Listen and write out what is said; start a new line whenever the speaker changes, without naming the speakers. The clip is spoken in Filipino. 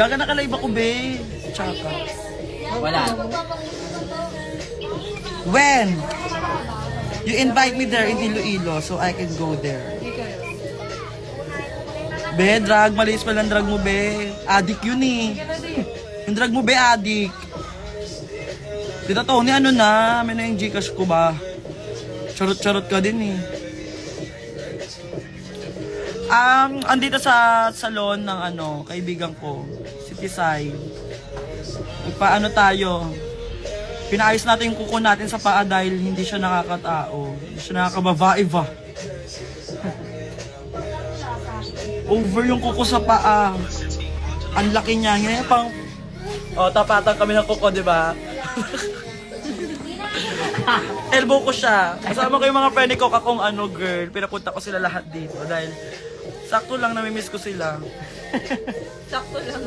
Gaga nakalive ako, be. Tsaka.
Wala.
When? You invite me there in Iloilo so I can go there. Be, drag. Malis pa lang drag mo, be. Adik yun eh. Yung drag mo, be, adik. Tita Tony, ano na? May na yung Gcash ko ba? Charot-charot ka din eh. Andito sa salon ng kaibigan ko, si Tisay. Nagpaano tayo. Pinaayos natin yung kuko natin sa paa dahil hindi siya nakakatao. Hindi siya nakakababa-iba. Over yung kuko sa paa. Ang laki niya. Ngayon pang... tapatan kami ng kuko, di ba? Elbow ko siya. Kasama ko yung mga friend ko kakong girl. Pinapunta ko sila lahat dito dahil sakto lang namimiss ko sila.
Sakto lang.